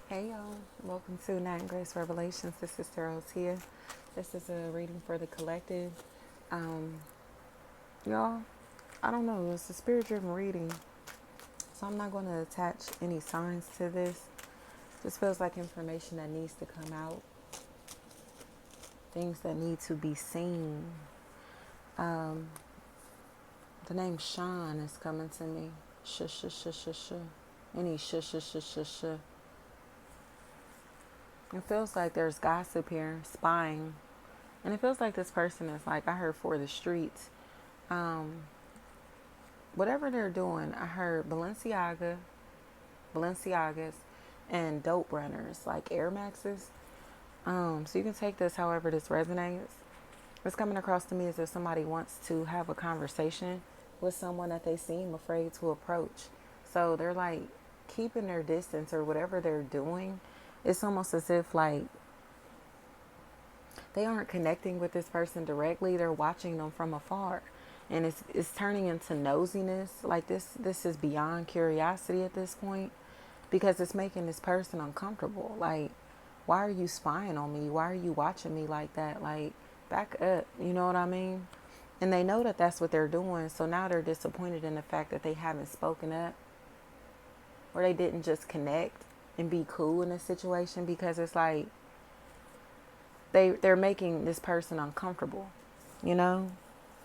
Hey y'all, welcome to Night and Grace Revelations. This is Tarot here. This is a reading for the collective. Um, y'all, I don't know, it's a spirit driven reading, so I'm not going to attach any signs to this. This feels like information that needs to come out, things that need to be seen. Um, the name Sean is coming to me. Shh, shh, shh, shh, shh. Any shh, shh, shh, shh, shh. It feels like there's gossip here, spying. And it feels like this person is like, I heard for the streets. Um, Whatever they're doing, I heard Balenciagas, and dope runners like Air Maxes. So you can take this however this resonates. It's coming across to me as if somebody wants to have a conversation with someone that they seem afraid to approach. So they're like keeping their distance or whatever they're doing. It's almost as if like they aren't connecting with this person directly. They're watching them from afar. And it's turning into nosiness. Like this is beyond curiosity at this point because it's making this person uncomfortable. Like, why are you spying on me? Why are you watching me like that? Like, back up. You know what I mean? And they know that that's what they're doing. So now they're disappointed in the fact that they haven't spoken up or they didn't just connect and be cool in a situation because it's like they're making this person uncomfortable, you know?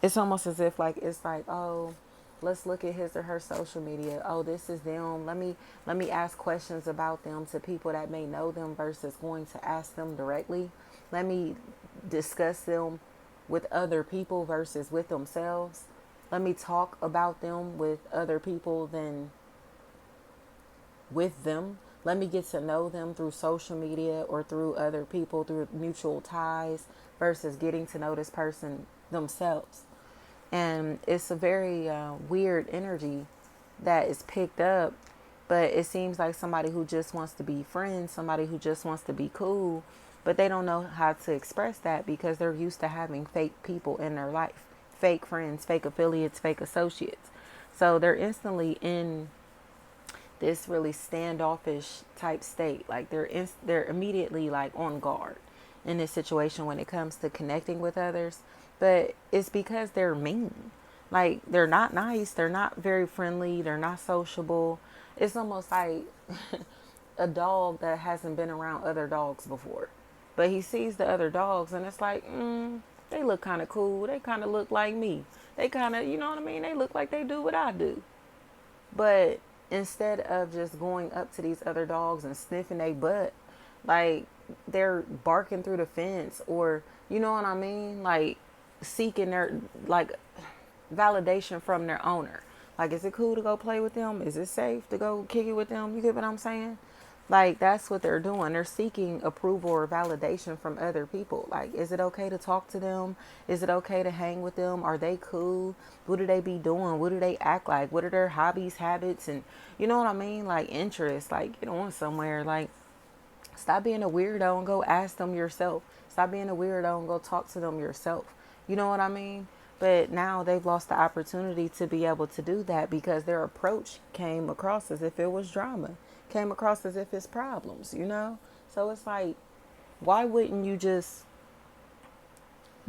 It's almost as if like it's like, oh, let's look at his or her social media. Oh, this is them. Let me ask questions about them to people that may know them versus going to ask them directly. Let me discuss them with other people versus with themselves. Let me talk about them with other people than with them. Let me get to know them through social media or through other people, through mutual ties, versus getting to know this person themselves. And it's a very weird energy that is picked up, but it seems like somebody who just wants to be friends, somebody who just wants to be cool, but they don't know how to express that because they're used to having fake people in their life, fake friends, fake affiliates, fake associates. So they're instantly in this really standoffish type state. Like they're immediately like on guard in this situation when it comes to connecting with others. But it's because they're mean. Like they're not nice. They're not very friendly. They're not sociable. It's almost like a dog that hasn't been around other dogs before. But he sees the other dogs and it's like, they look kind of cool. They kind of look like me. They kind of, you know what I mean? They look like they do what I do. But instead of just going up to these other dogs and sniffing their butt, like they're barking through the fence or, you know what I mean? Like seeking their, like, validation from their owner. Like, is it cool to go play with them? Is it safe to go kick it with them? You get what I'm saying? Like, that's what they're doing. They're seeking approval or validation from other people. Like, is it okay to talk to them? Is it okay to hang with them? Are they cool? What do they be doing? What do they act like? What are their hobbies, habits, and you know what I mean? Like, interests. Like, get on somewhere. Like, stop being a weirdo and go ask them yourself. Stop being a weirdo and go talk to them yourself. You know what I mean? But now they've lost the opportunity to be able to do that because their approach came across as if it was drama, came across as if it's problems, you know? So it's like, why wouldn't you just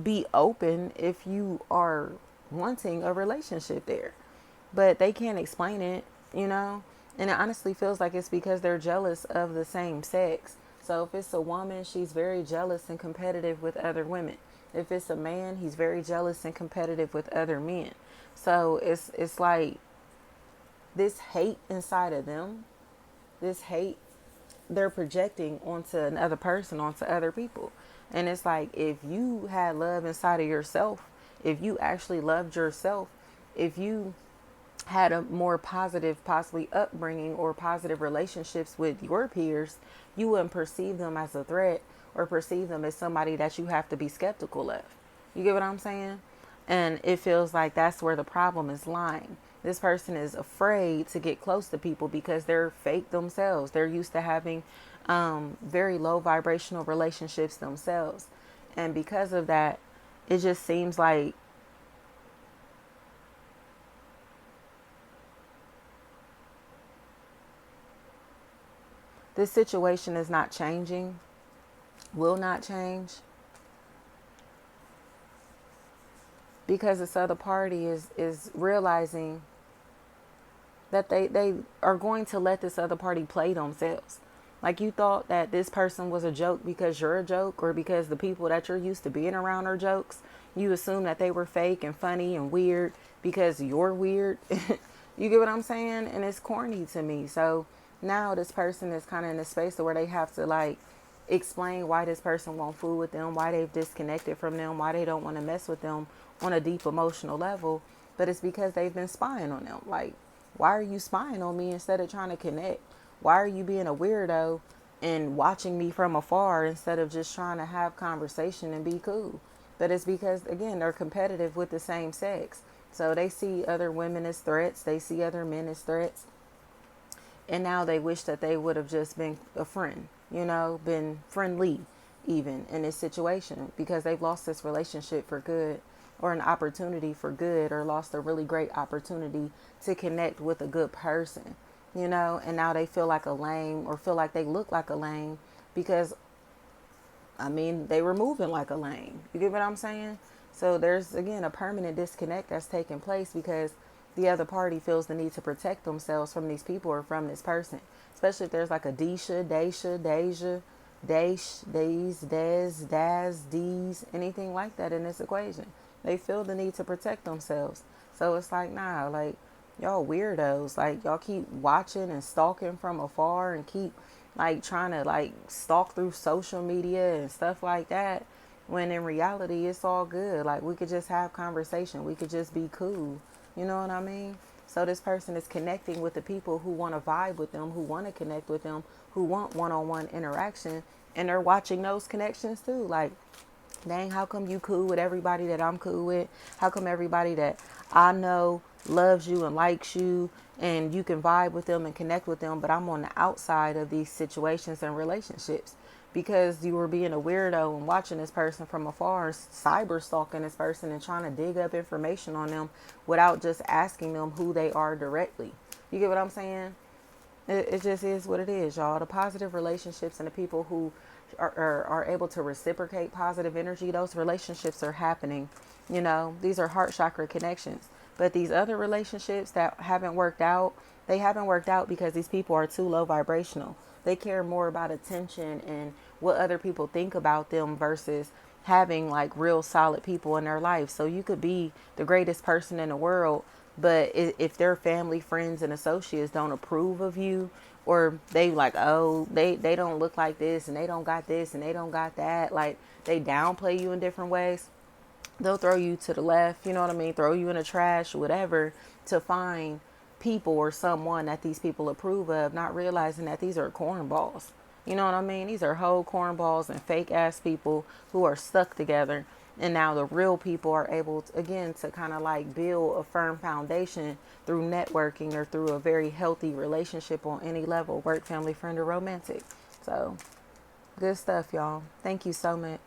be open if you are wanting a relationship there? But they can't explain it, you know? And it honestly feels like it's because they're jealous of the same sex. So if it's a woman, she's very jealous and competitive with other women. If it's a man, he's very jealous and competitive with other men. So it's like this hate inside of them, this hate they're projecting onto another person, onto other people. And it's like if you had love inside of yourself, if you actually loved yourself, if you had a more positive, possibly upbringing or positive relationships with your peers, you wouldn't perceive them as a threat or perceive them as somebody that you have to be skeptical of. You get what I'm saying? And it feels like that's where the problem is lying. This person is afraid to get close to people because they're fake themselves. They're used to having very low vibrational relationships themselves. And because of that, it just seems like This situation is not changing, will not change, because this other party is realizing that they are going to let this other party play themselves. Like, you thought that this person was a joke because you're a joke, or because the people that you're used to being around are jokes. You assume that they were fake and funny and weird because you're weird. You get what I'm saying? And it's corny to me. So now this person is kind of in a space where they have to like explain why this person won't fool with them, why they've disconnected from them, why they don't want to mess with them on a deep emotional level. But it's because they've been spying on them. Like, why are you spying on me instead of trying to connect? Why are you being a weirdo and watching me from afar instead of just trying to have conversation and be cool? But it's because, again, they're competitive with the same sex. So they see other women as threats. They see other men as threats. And now they wish that they would have just been a friend, been friendly even in this situation, because they've lost this relationship for good, or an opportunity for good, or lost a really great opportunity to connect with a good person, and now they feel like a lame, or feel like they look like a lame because, they were moving like a lame. You get what I'm saying? So there's, again, a permanent disconnect that's taking place because the other party feels the need to protect themselves from these people or from this person. Especially if there's like a Deja, Deja, Days, Des, Daz, D's, anything like that in this equation. They feel the need to protect themselves. So it's like, nah, like, y'all weirdos. Like, y'all keep watching and stalking from afar and keep like trying to like stalk through social media and stuff like that, when in reality it's all good. Like, we could just have conversation, we could just be cool, you know what I mean? So this person is connecting with the people who want to vibe with them, who want to connect with them, who want one-on-one interaction, and they're watching those connections too. Like, dang, how come you cool with everybody that I'm cool with? How come everybody that I know loves you and likes you and you can vibe with them and connect with them, but I'm on the outside of these situations and relationships? Because you were being a weirdo and watching this person from afar, cyber stalking this person and trying to dig up information on them without just asking them who they are directly. You get what I'm saying? It just is what it is, y'all. The positive relationships and the people who are able to reciprocate positive energy, those relationships are happening. These are heart chakra connections. But these other relationships that haven't worked out, they haven't worked out because these people are too low vibrational. They care more about attention and what other people think about them versus having like real solid people in their life. So you could be the greatest person in the world, but if their family, friends, and associates don't approve of you, or they like, oh, they don't look like this, and they don't got this, and they don't got that, like they downplay you in different ways, they'll throw you to the left, you know what I mean? Throw you in the trash, whatever, to find people or someone that these people approve of, not realizing that these are cornballs. You know what I mean? These are whole cornballs and fake ass people who are stuck together. And now the real people are able to, again, to kind of like build a firm foundation through networking or through a very healthy relationship on any level, work, family, friend, or romantic. So good stuff, y'all. Thank you so much.